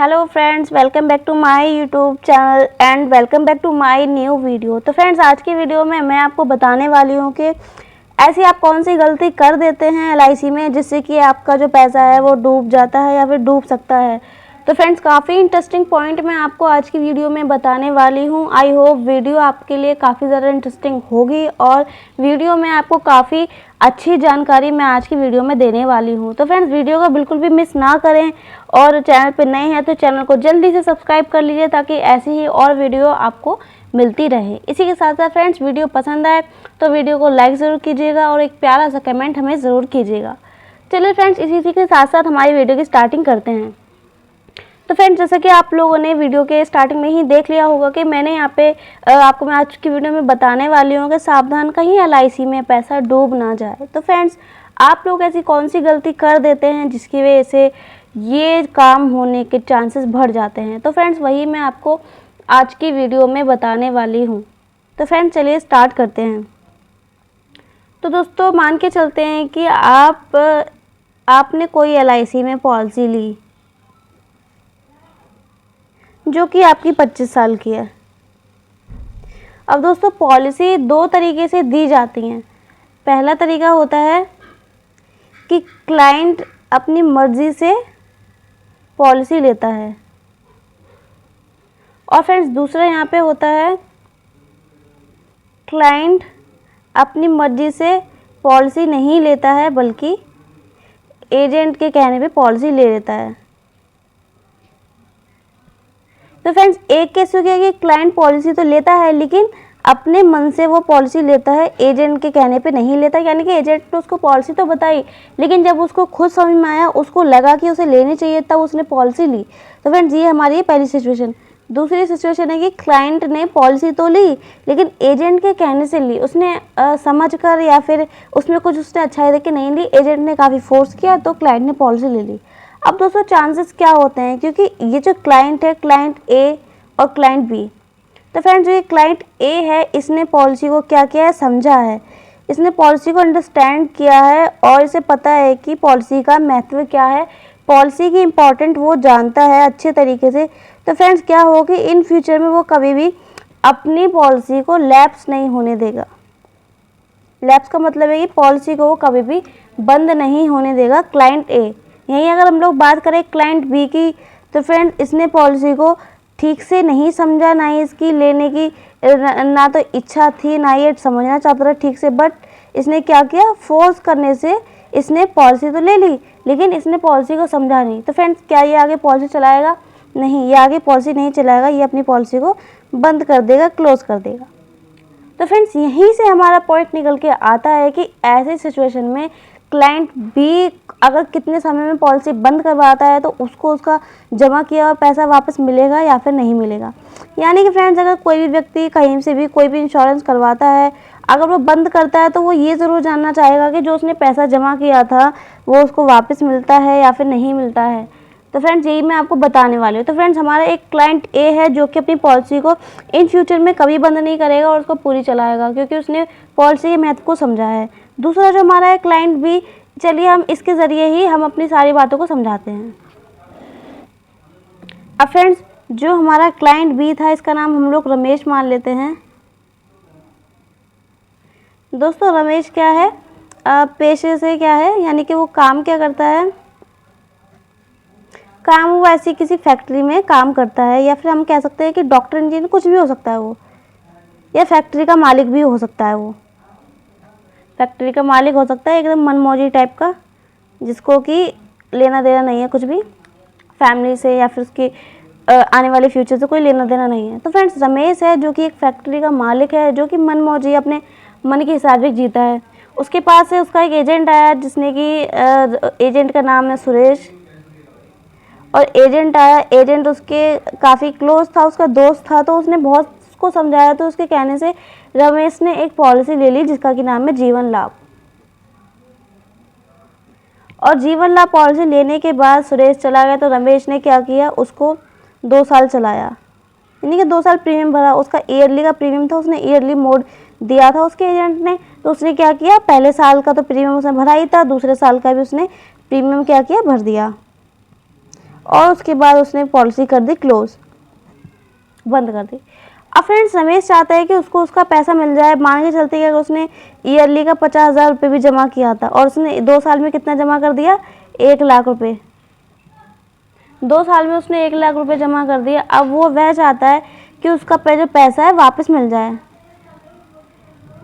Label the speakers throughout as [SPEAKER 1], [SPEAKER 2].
[SPEAKER 1] Hello friends, welcome back to my YouTube channel and welcome back to my new video. तो friends, आज की video में मैं आपको बताने वाली हूँ कि ऐसी आप कौन सी गलती कर देते हैं एलआईसी में जिससे कि आपका जो पैसा है वो डूब जाता है या फिर डूब सकता है। तो फ्रेंड्स, काफ़ी इंटरेस्टिंग पॉइंट मैं आपको आज की वीडियो में बताने वाली हूँ। आई होप वीडियो आपके लिए काफ़ी ज़्यादा इंटरेस्टिंग होगी और वीडियो में आपको काफ़ी अच्छी जानकारी मैं आज की वीडियो में देने वाली हूँ। तो फ्रेंड्स, वीडियो को बिल्कुल भी मिस ना करें और चैनल पर नए हैं तो चैनल को जल्दी से सब्सक्राइब कर लीजिए ताकि ऐसी ही और वीडियो आपको मिलती रहे। इसी के साथ साथ फ्रेंड्स, वीडियो पसंद आए तो वीडियो को लाइक ज़रूर कीजिएगा और एक प्यारा सा कमेंट हमें ज़रूर कीजिएगा। चलिए फ्रेंड्स, इसी के साथ साथ हमारी वीडियो की स्टार्टिंग करते हैं। तो फ्रेंड्स, जैसे कि आप लोगों ने वीडियो के स्टार्टिंग में ही देख लिया होगा कि मैंने यहाँ पे आपको मैं आज की वीडियो में बताने वाली हूँ कि सावधान, कहीं एलआईसी में पैसा डूब ना जाए। तो फ्रेंड्स, आप लोग ऐसी कौन सी गलती कर देते हैं जिसकी वजह से ये काम होने के चांसेस बढ़ जाते हैं। तो फ्रेंड्स, वही मैं आपको आज की वीडियो में बताने वाली हूँ। तो फ्रेंड्स, चलिए स्टार्ट करते हैं। तो दोस्तों, मान के चलते हैं कि आपने कोई एलआईसी में पॉलिसी ली जो कि आपकी 25 साल की है। अब दोस्तों, पॉलिसी दो तरीके से दी जाती हैं। पहला तरीका होता है कि क्लाइंट अपनी मर्ज़ी से पॉलिसी लेता है और फ्रेंड्स, दूसरा यहाँ पे होता है क्लाइंट अपनी मर्ज़ी से पॉलिसी नहीं लेता है बल्कि एजेंट के कहने पे पॉलिसी ले लेता है। तो फ्रेंड्स, एक केस हो गया कि क्लाइंट पॉलिसी तो लेता है लेकिन अपने मन से वो पॉलिसी लेता है, एजेंट के कहने पे नहीं लेता। यानी कि एजेंट ने उसको पॉलिसी तो बताई लेकिन जब उसको खुद समझ में आया, उसको लगा कि उसे लेनी चाहिए, तब उसने पॉलिसी ली। तो फ्रेंड्स, ये हमारी पहली सिचुएशन। दूसरी सिचुएशन है कि क्लाइंट ने पॉलिसी तो ली लेकिन एजेंट के कहने से ली। उसने समझ कर या फिर उसमें कुछ उसने अच्छाई देख के नहीं ली, एजेंट ने काफ़ी फोर्स किया तो क्लाइंट ने पॉलिसी ले ली। अब दोस्तों, चांसेस क्या होते हैं, क्योंकि ये जो क्लाइंट है, क्लाइंट ए और क्लाइंट बी। तो फ्रेंड्स, जो ये क्लाइंट ए है, इसने पॉलिसी को क्या किया है, समझा है। इसने पॉलिसी को अंडरस्टैंड किया है और इसे पता है कि पॉलिसी का महत्व क्या है, पॉलिसी की इम्पोर्टेंट वो जानता है अच्छे तरीके से। तो फ्रेंड्स, क्या होगा कि इन फ्यूचर में वो कभी भी अपनी पॉलिसी को लैप्स नहीं होने देगा। लैप्स का मतलब है कि पॉलिसी को वो कभी भी बंद नहीं होने देगा, क्लाइंट ए। यहीं अगर हम लोग बात करें क्लाइंट बी की, तो फ्रेंड्स, इसने पॉलिसी को ठीक से नहीं समझा, ना ही इसकी लेने की ना तो इच्छा थी, ना ये समझना चाहता था ठीक से, बट इसने क्या किया, फोर्स करने से इसने पॉलिसी तो ले ली लेकिन इसने पॉलिसी को समझा नहीं। तो फ्रेंड्स, क्या ये आगे पॉलिसी चलाएगा? नहीं, ये आगे पॉलिसी नहीं चलाएगा, ये अपनी पॉलिसी को बंद कर देगा, क्लोज कर देगा। तो फ्रेंड्स, यहीं से हमारा पॉइंट निकल के आता है कि ऐसे सिचुएशन में क्लाइंट बी अगर कितने समय में पॉलिसी बंद करवाता है तो उसको उसका जमा किया हुआ पैसा वापस मिलेगा या फिर नहीं मिलेगा। यानी कि फ्रेंड्स, अगर कोई भी व्यक्ति कहीं से भी कोई भी इंश्योरेंस करवाता है, अगर वो बंद करता है तो वो ये ज़रूर जानना चाहेगा कि जो उसने पैसा जमा किया था वो उसको वापस मिलता है या फिर नहीं मिलता है। तो फ्रेंड्स, यही मैं आपको बताने वाली हूँ। तो फ्रेंड्स, हमारा एक क्लाइंट ए है जो कि अपनी पॉलिसी को इन फ्यूचर में कभी बंद नहीं करेगा और उसको पूरी चलाएगा क्योंकि उसने पॉलिसी के महत्व को समझा है। दूसरा जो हमारा है क्लाइंट बी, चलिए हम इसके ज़रिए ही हम अपनी सारी बातों को समझाते हैं। अब फ्रेंड्स, जो हमारा क्लाइंट बी था, इसका नाम हम लोग रमेश मान लेते हैं। दोस्तों, रमेश क्या है, पेशे से क्या है, यानी कि वो काम क्या करता है, काम वो ऐसी किसी फैक्ट्री में काम करता है, या फिर हम कह सकते हैं कि डॉक्टर, इंजीनियर, कुछ भी हो सकता है वो, या फैक्ट्री का मालिक भी हो सकता है। वो फैक्ट्री का मालिक हो सकता है, एकदम मनमौजी टाइप का, जिसको कि लेना देना नहीं है कुछ भी फैमिली से या फिर उसकी आने वाले फ्यूचर से कोई लेना देना नहीं है। तो फ्रेंड्स, रमेश है जो कि एक फैक्ट्री का मालिक है, जो कि मनमौजी अपने मन के हिसाब से जीता है। उसके पास से उसका एक एजेंट आया जिसने कि एजेंट का नाम है सुरेश, और एजेंट आया, एजेंट उसके काफ़ी क्लोज था, उसका दोस्त था, तो उसने बहुत उसको समझाया। तो उसके कहने से रमेश ने एक पॉलिसी ले ली जिसका कि नाम है जीवन लाभ। और जीवन लाभ पॉलिसी लेने के बाद सुरेश चला गया तो रमेश ने क्या किया, उसको 2 साल चलाया, यानी कि 2 साल प्रीमियम भरा। उसका ईयरली का प्रीमियम था, उसने ईयरली मोड दिया था उसके एजेंट ने। तो उसने क्या किया, पहले साल का तो प्रीमियम उसने भरा ही था, दूसरे साल का भी उसने प्रीमियम क्या किया, भर दिया। और उसके बाद उसने पॉलिसी कर दी क्लोज, बंद कर दी। अब फ्रेंड्स रमेश चाहता है कि उसको उसका पैसा मिल जाए। मान के चलते कि अगर उसने ईयरली का 50,000 रुपये भी जमा किया था और उसने 2 साल में कितना जमा कर दिया, 1 लाख रुपये। 2 साल में उसने 1 लाख रुपये जमा कर दिया। अब वो वह चाहता है कि उसका जो पैसा है वापस मिल जाए,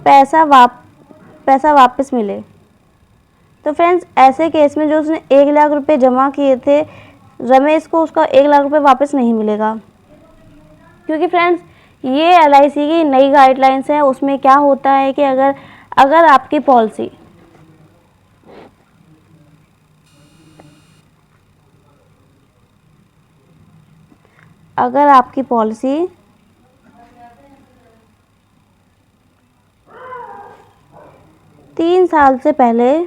[SPEAKER 1] पैसा वापस मिले। तो फ्रेंड्स ऐसे केस में जो उसने 1 लाख रुपये जमा किए थे, रमेश को उसका 1 लाख रुपये वापस नहीं मिलेगा, क्योंकि फ्रेंड्स ये LIC की नई गाइडलाइंस है। उसमें क्या होता है कि अगर आपकी पॉलिसी अगर आपकी पॉलिसी 3 साल से पहले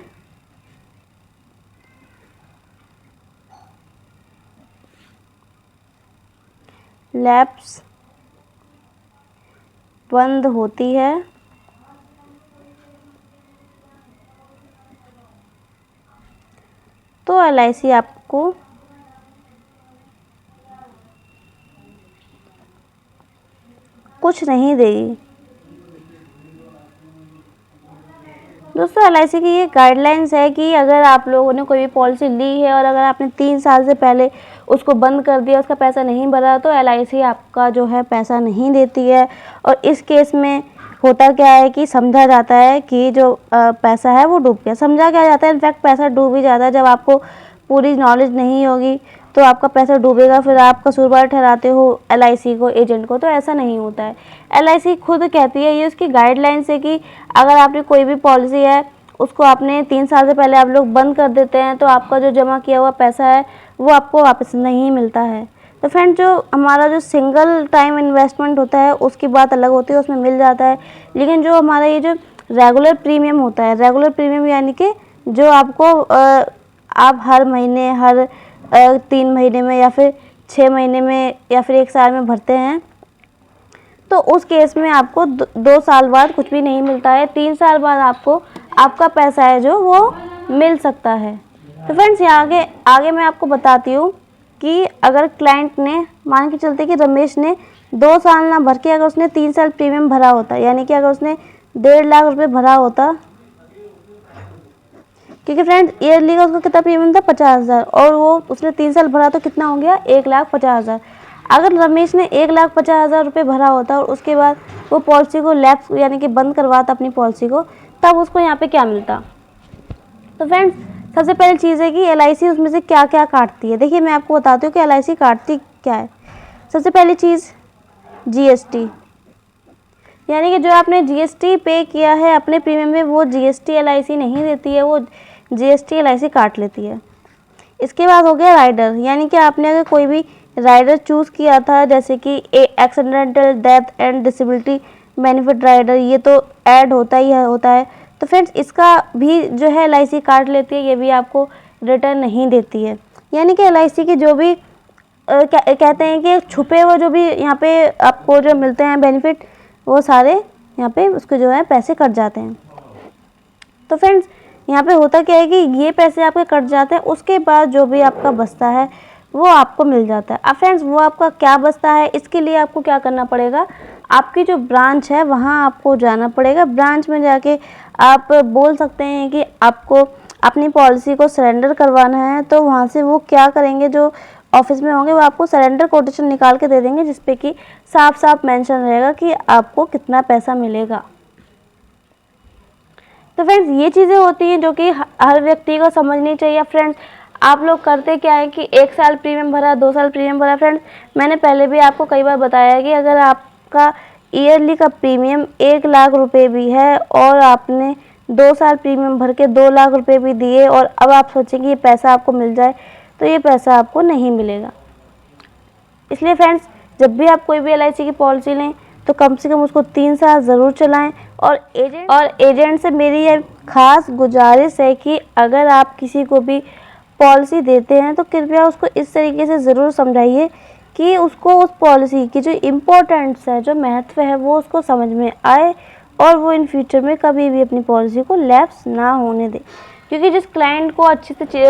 [SPEAKER 1] लैप्स बंद होती है तो LIC आपको कुछ नहीं देगी। दोस्तों LIC की ये गाइडलाइंस है कि अगर आप लोगों ने कोई भी पॉलिसी ली है और अगर आपने 3 साल से पहले उसको बंद कर दिया, उसका पैसा नहीं भरा, तो LIC आपका जो है पैसा नहीं देती है। और इस केस में होता क्या है कि समझा जाता है कि जो पैसा है वो डूब गया। समझा क्या जाता है, इनफैक्ट पैसा डूब ही जाता है। जब आपको पूरी नॉलेज नहीं होगी तो आपका पैसा डूबेगा, फिर आप कसूरवार ठहराते हो LIC को, एजेंट को। तो ऐसा नहीं होता है। LIC खुद कहती है, ये उसकी गाइडलाइंस है कि अगर आपने कोई भी पॉलिसी है उसको आपने 3 साल से पहले आप लोग बंद कर देते हैं तो आपका जो जमा किया हुआ पैसा है वो आपको वापस नहीं मिलता है। तो फ्रेंड जो हमारा जो सिंगल टाइम इन्वेस्टमेंट होता है उसकी बात अलग होती है, उसमें मिल जाता है। लेकिन जो हमारा ये जो रेगुलर प्रीमियम होता है, रेगुलर प्रीमियम यानी कि जो आपको आप हर महीने, हर 3 महीने में या फिर 6 महीने में या फिर 1 साल में भरते हैं, तो उस केस में आपको 2 साल बाद कुछ भी नहीं मिलता है। 3 साल बाद आपको आपका पैसा है जो वो मिल सकता है। तो फ्रेंड्स यहाँ आगे मैं आपको बताती हूँ कि अगर क्लाइंट ने, मान के चलते कि रमेश ने 2 साल ना भर के अगर उसने 3 साल प्रीमियम भरा होता, यानी कि अगर उसने 1.5 लाख रुपये भरा होता, क्योंकि फ्रेंड्स ईयरली का उसका कितना प्रीमियम था, 50,000, और वो उसने 3 साल भरा तो कितना हो गया, 1,50,000। अगर रमेश ने 1,50,000 रुपये भरा होता और उसके बाद वो पॉलिसी को लैप्स यानी कि बंद करवाता अपनी पॉलिसी को, तब उसको यहाँ पे क्या मिलता। तो फ्रेंड्स सबसे पहली चीज़ है कि LIC उसमें से क्या क्या काटती है। देखिए मैं आपको बताती हूँ कि LIC काटती क्या है। सबसे पहली चीज़ GST, यानी कि जो आपने GST पे किया है अपने प्रीमियम में, वो GST LIC नहीं देती है, वो GST LIC काट लेती है। इसके बाद हो गया राइडर, यानी कि आपने अगर कोई भी राइडर चूज़ किया था, जैसे कि accidental death and disability benefit rider, ये तो ऐड होता ही होता है। तो फ्रेंड्स इसका भी जो है LIC काट लेती है, ये भी आपको रिटर्न नहीं देती है। यानी कि LIC के जो भी कहते हैं कि छुपे हुए जो भी यहाँ पे आपको जो मिलते हैं बेनिफिट, वो सारे यहाँ पे उसके जो है पैसे कट जाते हैं। तो फ्रेंड्स यहाँ पे होता क्या है कि ये पैसे आपके कट जाते हैं, उसके बाद जो भी आपका बचता है वो आपको मिल जाता है। अब फ्रेंड्स वो आपका क्या बचता है, इसके लिए आपको क्या करना पड़ेगा, आपकी जो ब्रांच है वहाँ आपको जाना पड़ेगा। ब्रांच में जाके आप बोल सकते हैं कि आपको अपनी पॉलिसी को सरेंडर करवाना है, तो वहाँ से वो क्या करेंगे, जो ऑफिस में होंगे वो आपको सरेंडर कोटेशन निकाल के दे देंगे, जिसपे कि साफ साफ मेंशन रहेगा कि आपको कितना पैसा मिलेगा। तो फ्रेंड्स ये चीज़ें होती हैं जो कि हर व्यक्ति को समझनी चाहिए। फ्रेंड्स आप लोग करते क्या है कि 1 साल प्रीमियम भरा, 2 साल प्रीमियम भरा। फ्रेंड्स मैंने पहले भी आपको कई बार बताया है कि अगर आपका ईयरली का प्रीमियम 1 लाख रुपए भी है और आपने 2 साल प्रीमियम भर के 2 लाख रुपए भी दिए और अब आप सोचेंगे ये पैसा आपको मिल जाए, तो ये पैसा आपको नहीं मिलेगा। इसलिए फ्रेंड्स जब भी आप कोई भी LIC की पॉलिसी लें तो कम से कम उसको 3 साल ज़रूर चलाएं। और एजेंट से मेरी ये खास गुजारिश है कि अगर आप किसी को भी पॉलिसी देते हैं तो कृपया उसको इस तरीके से ज़रूर समझाइए कि उसको उस पॉलिसी की जो इम्पोर्टेंस है, जो महत्व है, वो उसको समझ में आए और वो इन फ्यूचर में कभी भी अपनी पॉलिसी को लैप्स ना होने दे। क्योंकि जिस क्लाइंट को अच्छे से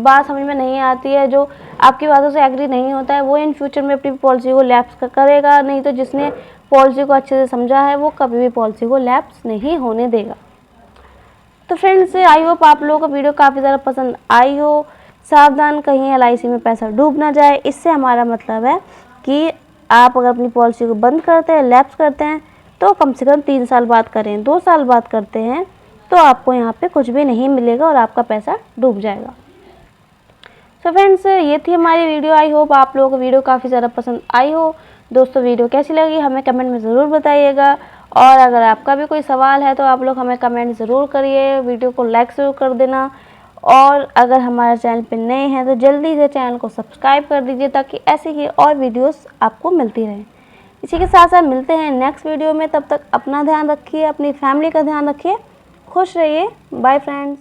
[SPEAKER 1] बात समझ में नहीं आती है, जो आपकी बातों से एग्री नहीं होता है, वो इन फ्यूचर में अपनी पॉलिसी को लैप्स करेगा। नहीं तो जिसने पॉलिसी को अच्छे से समझा है वो कभी भी पॉलिसी को लैप्स नहीं होने देगा। तो फ्रेंड्स, आई होप आप लोगों को वीडियो काफ़ी ज़्यादा पसंद आई हो। सावधान, कहीं LIC में पैसा डूब ना जाए। इससे हमारा मतलब है कि आप अगर अपनी पॉलिसी को बंद करते हैं, लैप्स करते हैं, तो कम से कम 3 साल बाद करें। 2 साल बाद करते हैं तो आपको यहाँ पे कुछ भी नहीं मिलेगा और आपका पैसा डूब जाएगा। सो फ्रेंड्स, ये थी हमारी वीडियो। आई होप आप लोगों को वीडियो काफ़ी ज़्यादा पसंद आई हो। दोस्तों, वीडियो कैसी लगी हमें कमेंट में ज़रूर बताइएगा, और अगर आपका भी कोई सवाल है तो आप लोग हमें कमेंट ज़रूर करिए। वीडियो को लाइक ज़रूर कर देना, और अगर हमारे चैनल पे नए हैं तो जल्दी से चैनल को सब्सक्राइब कर दीजिए, ताकि ऐसे ही और वीडियोस आपको मिलती रहें। इसी के साथ साथ मिलते हैं नेक्स्ट वीडियो में। तब तक अपना ध्यान रखिए, अपनी फैमिली का ध्यान रखिए, खुश रहिए। Bye friends.